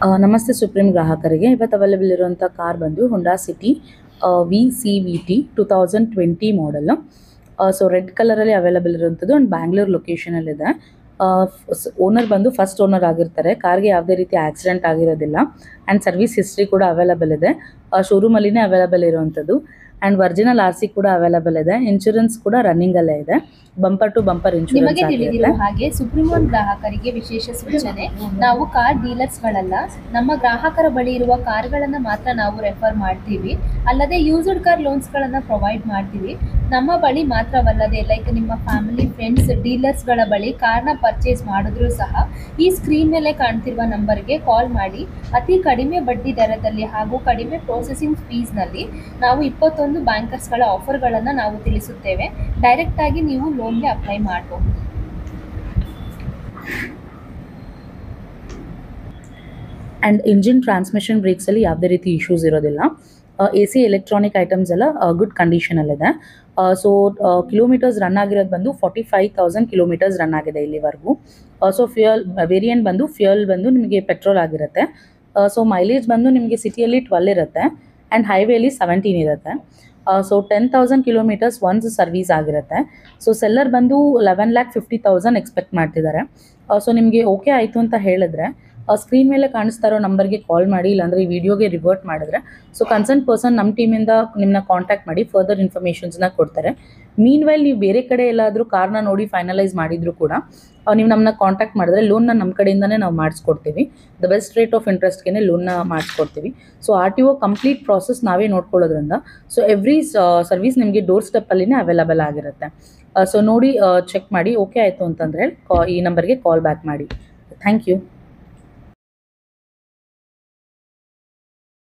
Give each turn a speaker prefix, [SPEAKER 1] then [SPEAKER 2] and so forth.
[SPEAKER 1] ನಮಸ್ತೆ ಸುಪ್ರೀಂ ಗ್ರಾಹಕರಿಗೆ. ಇವತ್ತು ಅವೈಲೇಬಲ್ ಇರುವಂಥ ಕಾರ್ ಬಂದು ಹೊಂಡಾ city VCVT 2020 model. So red ಕಲರಲ್ಲಿ ಅವೈಲೇಬಲ್ ಇರುವಂಥದ್ದು ಆ್ಯಂಡ್ ಬ್ಯಾಂಗ್ಳೂರ್ ಲೊಕೇಶನಲ್ಲಿದೆ. ಓನರ್ ಬಂದು ಫಸ್ಟ್ ಓನರ್ ಆಗಿರ್ತಾರೆ. ಕಾರ್ಗೆ ಯಾವುದೇ ರೀತಿ ಆಕ್ಸಿಡೆಂಟ್ ಆಗಿರೋದಿಲ್ಲ ಆ್ಯಂಡ್ ಸರ್ವಿಸ್ ಹಿಸ್ಟ್ರಿ ಕೂಡ ಅವೈಲೇಬಲ್ ಇದೆ. ಶೋರೂಮಲ್ಲಿನೇ ಅವೈಲೇಬಲ್ ಇರುವಂಥದ್ದು ಆ್ಯಂಡ್ ಒರಿಜಿನಲ್ RC ಕೂಡ ಅವೈಲೇಬಲ್ ಇದೆ. ಇನ್ಶೂರೆನ್ಸ್ ಕೂಡ ರನ್ನಿಂಗಲ್ಲೇ ಇದೆ. ಬಂಪರ್ ಟು ಬಂಪರ್
[SPEAKER 2] ನಿಮಗೆ
[SPEAKER 1] ಇನ್ಶೂರೆನ್ಸ್
[SPEAKER 2] ತಿಳಿದಿರುವ
[SPEAKER 1] ಆಗಿರುತ್ತೆ.
[SPEAKER 2] ಹಾಗೆ ಸುಪ್ರೀಂ ಒನ್ ಗ್ರಾಹಕರಿಗೆ ವಿಶೇಷ ಸೂಚನೆ. ನಾವು ಕಾರ್ ಡೀಲರ್ಸ್ಗಳಲ್ಲ, ನಮ್ಮ ಗ್ರಾಹಕರ ಬಳಿ ಇರುವ ಕಾರ್ಗಳನ್ನು ಮಾತ್ರ ನಾವು ರೆಫರ್ ಮಾಡ್ತೀವಿ. ಅಲ್ಲದೆ ಯೂಸ್ಡ್ ಕಾರ್ ಲೋನ್ಸ್ಗಳನ್ನು ಪ್ರೊವೈಡ್ ಮಾಡ್ತೀವಿ. ನಮ್ಮ ಬಳಿ ಮಾತ್ರವಲ್ಲದೆ ಲೈಕ್ ನಿಮ್ಮ ಫ್ಯಾಮಿಲಿ ಫ್ರೆಂಡ್ಸ್ ಡೀಲರ್ಸ್ಗಳ ಬಳಿ ಕಾರ್ನ ಪರ್ಚೇಸ್ ಮಾಡಿದ್ರೂ ಸಹ ಈ ಸ್ಕ್ರೀನ್ ಮೇಲೆ ಕಾಣ್ತಿರುವ ನಂಬರ್ಗೆ ಕಾಲ್ ಮಾಡಿ ಅತಿ ಕಡಿಮೆ ಬಡ್ಡಿ ದರದಲ್ಲಿ ಹಾಗೂ ಕಡಿಮೆ ಪ್ರೊಸೆಸಿಂಗ್ ಫೀಸ್ನಲ್ಲಿ ನಾವು 21 ಬ್ಯಾಂಕರ್ಸ್ಗಳ ಆಫರ್ಗಳನ್ನು ನಾವು ತಿಳಿಸುತ್ತೇವೆ. ಡೈರೆಕ್ಟಾಗಿ ನೀವು ಲೋನ್ಗೆ ಅಪ್ಲೈ ಮಾಡಬಹುದು.
[SPEAKER 1] ಆ್ಯಂಡ್ ಇಂಜಿನ್ ಟ್ರಾನ್ಸ್ಮಿಷನ್ ಬ್ರೇಕ್ಸಲ್ಲಿ ಯಾವುದೇ ರೀತಿ ಇಶ್ಯೂಸ್ ಇರೋದಿಲ್ಲ. AC ಎಲೆಕ್ಟ್ರಾನಿಕ್ ಐಟಮ್ಸ್ ಎಲ್ಲ ಗುಡ್ ಕಂಡೀಷನಲ್ಲಿದೆ. ಸೊ ಕಿಲೋಮೀಟರ್ಸ್ ರನ್ ಆಗಿರೋದು ಬಂದು 45,000 ಕಿಲೋಮೀಟರ್ಸ್ ರನ್ ಆಗಿದೆ ಇಲ್ಲಿವರೆಗೂ. ಸೊ ಫ್ಯೂಯಲ್ ವೇರಿಯಂಟ್ ಬಂದು ನಿಮಗೆ ಪೆಟ್ರೋಲ್ ಆಗಿರುತ್ತೆ. ಸೊ ಮೈಲೇಜ್ ಬಂದು ನಿಮಗೆ ಸಿಟಿಯಲ್ಲಿ 12 ಇರುತ್ತೆ ಆ್ಯಂಡ್ ಹೈವೇಲಿ 17 ಇರುತ್ತೆ. ಸೊ 10,000 ಕಿಲೋಮೀಟರ್ಸ್ ಒನ್ಸ್ ಸರ್ವೀಸ್ ಆಗಿರುತ್ತೆ. ಸೊ ಸೆಲ್ಲರ್ ಬಂದು 11,50,000 ಎಕ್ಸ್ಪೆಕ್ಟ್ ಮಾಡ್ತಿದ್ದಾರೆ. ಸೊ ನಿಮಗೆ ಓಕೆ ಆಯಿತು ಅಂತ ಹೇಳಿದ್ರೆ ಸ್ಕ್ರೀನ್ ಮೇಲೆ ಕಾಣಿಸ್ತಾ ಇರೋ ನಂಬರ್ಗೆ ಕಾಲ್ ಮಾಡಿ, ಇಲ್ಲಾಂದರೆ ಈ ವಿಡಿಯೋಗೆ ರಿವರ್ಟ್ ಮಾಡಿದ್ರೆ ಸೊ ಕನ್ಸರ್ನ್ ಪರ್ಸನ್ ನಮ್ಮ ಟೀಮಿಂದ ನಿಮ್ಮನ್ನ ಕಾಂಟ್ಯಾಕ್ಟ್ ಮಾಡಿ ಫರ್ದರ್ ಇನ್ಫಾರ್ಮೇಷನ್ಸ್ನ ಕೊಡ್ತಾರೆ. ಮೀನ್ ವೈಲ್ ನೀವು ಬೇರೆ ಕಡೆ ಎಲ್ಲಾದರೂ ಕಾರ್ನ ನೋಡಿ ಫೈನಲೈಸ್ ಮಾಡಿದ್ರು ಕೂಡ ನೀವು ನಮ್ಮನ್ನ ಕಾಂಟ್ಯಾಕ್ಟ್ ಮಾಡಿದ್ರೆ ಲೋನ್ನ ನಮ್ಮ ಕಡೆಯಿಂದನೇ ನಾವು ಮಾಡಿಸ್ಕೊಡ್ತೀವಿ. ದ ಬೆಸ್ಟ್ ರೇಟ್ ಆಫ್ ಇಂಟ್ರೆಸ್ಟ್ಗೆ ಲೋನ್ನ ಮಾಡಿಸ್ಕೊಡ್ತೀವಿ. ಸೊ RTO ಕಂಪ್ಲೀಟ್ ಪ್ರಾಸೆಸ್ ನಾವೇ ನೋಡ್ಕೊಳ್ಳೋದ್ರಿಂದ ಸೊ ಎವ್ರಿ ಸರ್ವಿಸ್ ನಿಮಗೆ ಡೋರ್ ಸ್ಟೆಪ್ಪಲ್ಲಿನೇ ಅವೈಲೇಬಲ್ ಆಗಿರುತ್ತೆ. ಸೊ ನೋಡಿ ಚೆಕ್ ಮಾಡಿ ಓಕೆ ಆಯಿತು ಅಂತಂದರೆ ಈ ನಂಬರ್ಗೆ ಕಾಲ್ ಬ್ಯಾಕ್ ಮಾಡಿ. Thank you.